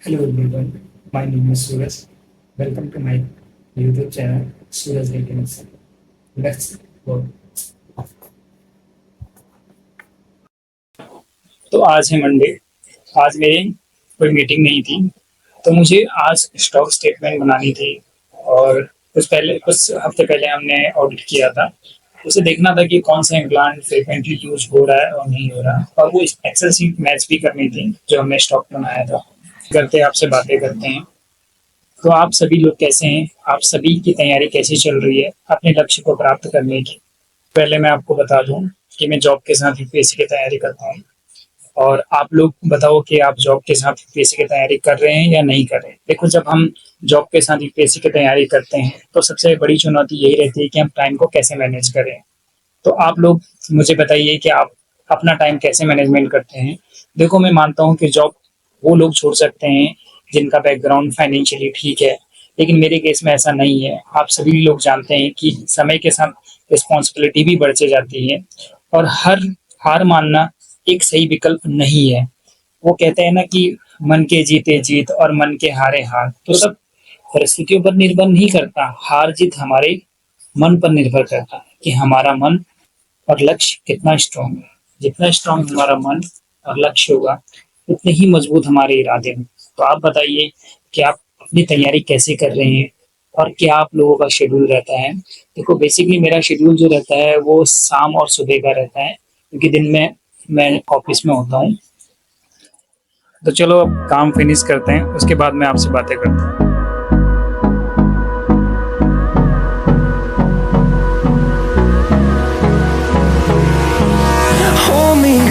Hello everyone, my name is Suraj. Welcome to my YouTube channel, Suraj Ratings. Let's go. तो आज है Monday. आज मेरी कोई मीटिंग नहीं थी, तो मुझे आज स्टॉक स्टेटमेंट बनानी थी। और कुछ हफ्ते पहले हमने ऑडिट किया था। उसे देखना था कि कौन सा इम्प्लांट फ्रिक्वेंटली यूज हो रहा है और नहीं हो रहा, और वो एक्सेल शीट मैच भी करनी थी जो हमने स्टॉक बनाया था। करते आपसे बातें करते हैं। तो आप सभी लोग कैसे हैं? आप सभी की तैयारी कैसी चल रही है अपने लक्ष्य को प्राप्त करने की? पहले मैं आपको बता दूं कि मैं जॉब के साथ यूपीएससी की तैयारी करता हूं। और आप लोग बताओ कि आप जॉब के साथ यूपीएससी की तैयारी कर रहे हैं या नहीं कर रहे हैं। देखो, जब हम जॉब के साथ यूपीएससी की तैयारी करते हैं तो सबसे बड़ी चुनौती यही रहती है कि हम टाइम को कैसे मैनेज करें। तो आप लोग मुझे बताइए कि आप अपना टाइम कैसे मैनेजमेंट करते हैं। देखो, मैं मानता हूँ कि जॉब वो लोग छोड़ सकते हैं जिनका बैकग्राउंड फाइनेंशियली ठीक है, लेकिन मेरे केस में ऐसा नहीं है। आप सभी लोग जानते हैं कि समय के साथ रिस्पॉन्सिबिलिटी भी बढ़ती जाती है, और हार मानना एक सही विकल्प नहीं है। वो कहते हैं ना कि मन के जीते जीत और मन के हारे हार। तो सब परिस्थितियों पर निर्भर नहीं करता, हार जीत हमारे मन पर निर्भर करता है कि हमारा मन और लक्ष्य कितना स्ट्रांग है। जितना स्ट्रांग हमारा मन और लक्ष्य होगा, उतने ही मजबूत हमारे इरादे हैं। तो आप बताइए कि आप अपनी तैयारी कैसे कर रहे हैं और क्या आप लोगों का शेड्यूल रहता है। देखो, बेसिकली मेरा शेड्यूल जो रहता है वो शाम और सुबह का रहता है, क्योंकि दिन में मैं ऑफिस में होता हूँ। तो चलो अब काम फिनिश करते हैं, उसके बाद मैं आपसे बातें करता हूँ।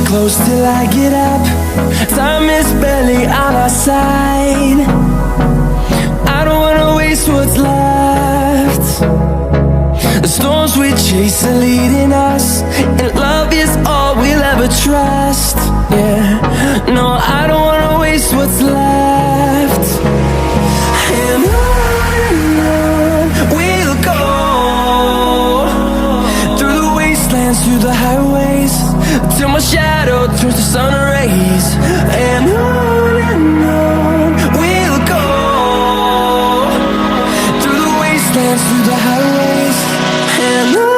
Close till I get up. Time is barely on our side. I don't wanna waste what's left. The storms we chase are leading us, and love is all we'll ever trust. Yeah, no, I don't wanna waste what's left. And on we'll go, through the wastelands, through the highways, till my shadow turns to sun rays. And on we'll go, through the wastelands, through the highways. And on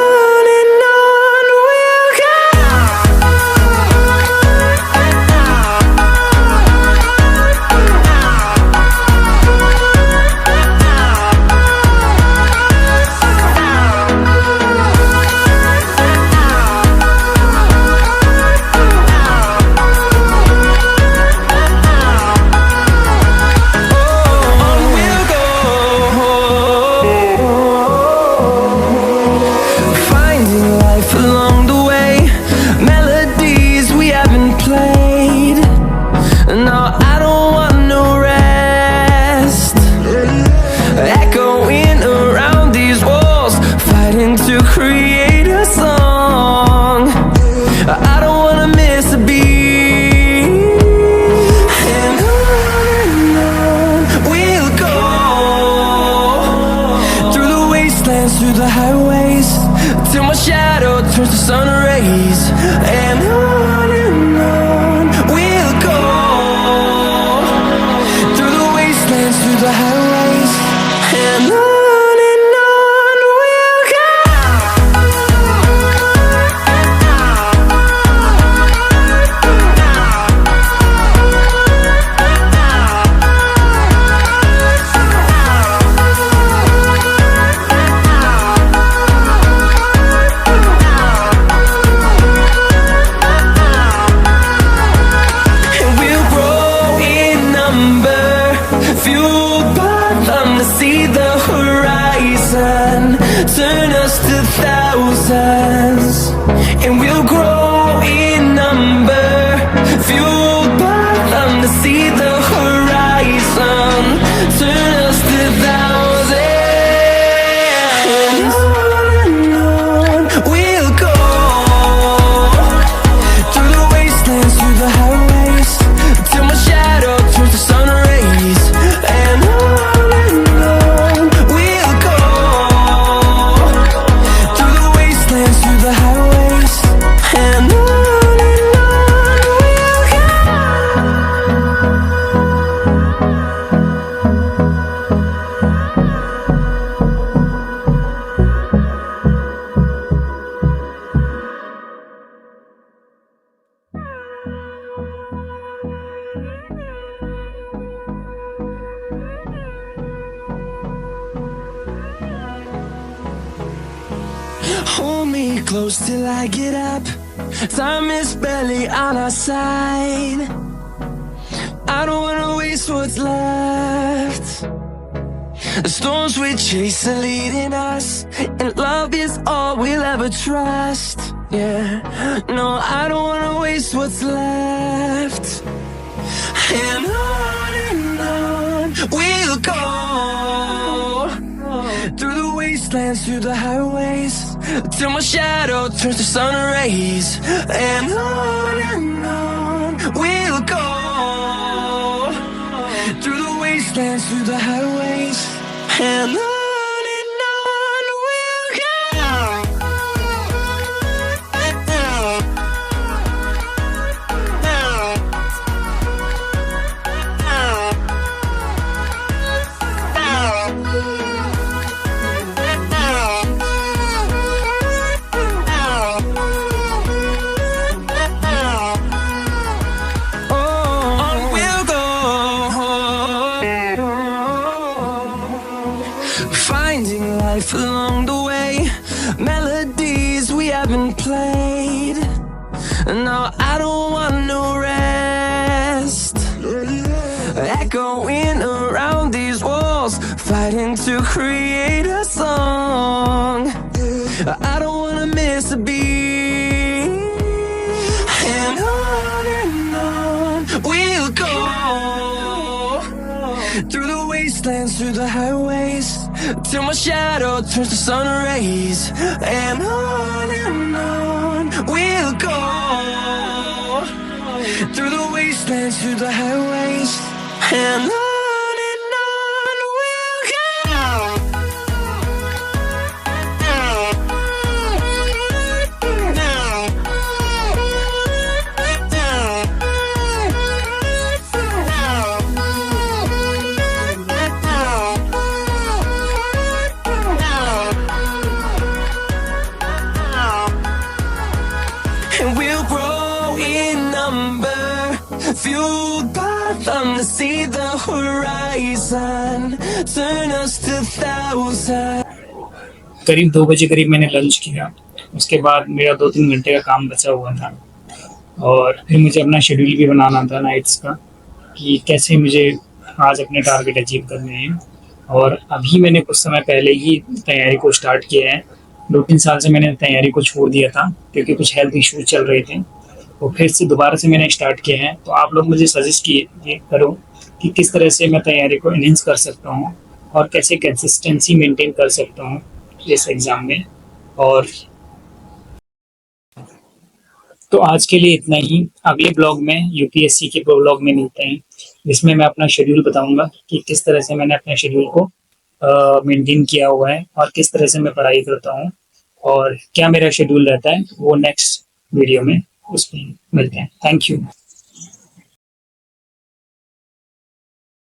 we'll go. Through the highways, till my shadow turns to sun rays. And on we'll go, through the wastelands, through the highways. And on we'll go. Turn us to thousands, and we'll grow in number, fueled by them to see the horizon. Turn us to thousands, and on we'll go, through the wastelands, through the highways, till my shadow turns to sun rays. And on we'll go, through the Hold me close till I get up. Time is barely on our side. I don't wanna waste what's left. The storms we chase are leading us, and love is all we'll ever trust. Yeah, no, I don't wanna waste what's left. And on we'll go, through the wastelands, through the highways, till my shadow turns to sun rays. And on we'll go, through the wastelands, through the highways, and on we'll go. Finding life along the way, melodies we haven't played. No, I don't want no rest. Echoing around these walls, fighting to create a song. I don't wanna miss a beat. And on we'll go, through the wastelands, through the highways, till my shadow turns to sun rays. And on we'll go, through the wastelands, through the highways, and on we'll go. And we'll grow in number, fueled by them to see the horizon, turn us to thousands. करीब 2 बजे करीब मैंने lunch किया। उसके बाद मेरा 2-3 घंटे का काम बचा हुआ था और फिर मुझे अपना शेड्यूल भी बनाना था नाइट्स का, कि कैसे मुझे आज अपने टारगेट अचीव करने हैं। और अभी मैंने कुछ समय पहले ही तैयारी को स्टार्ट किया है। 2-3 साल से मैंने तैयारी को छोड़ दिया था क्योंकि कुछ हेल्थ इश्यूज चल रहे थे, तो फिर से दोबारा से मैंने स्टार्ट किया है। तो आप लोग मुझे सजेस्ट किए करो कि किस तरह से मैं तैयारी को एनहेंस कर सकता हूँ और कैसे कंसिस्टेंसी मेंटेन कर सकता हूँ इस एग्ज़ाम में। और तो आज के लिए इतना ही। अगले ब्लॉग में यूपीएससी के ब्लॉग में मिलते हैं, जिसमें मैं अपना शेड्यूल बताऊंगा कि किस तरह से मैंने अपने शेड्यूल को मेंटेन किया हुआ है और किस तरह से मैं पढ़ाई करता हूँ और क्या मेरा शेड्यूल रहता है, वो नेक्स्ट वीडियो में उसमें मिलते हैं। Thank you.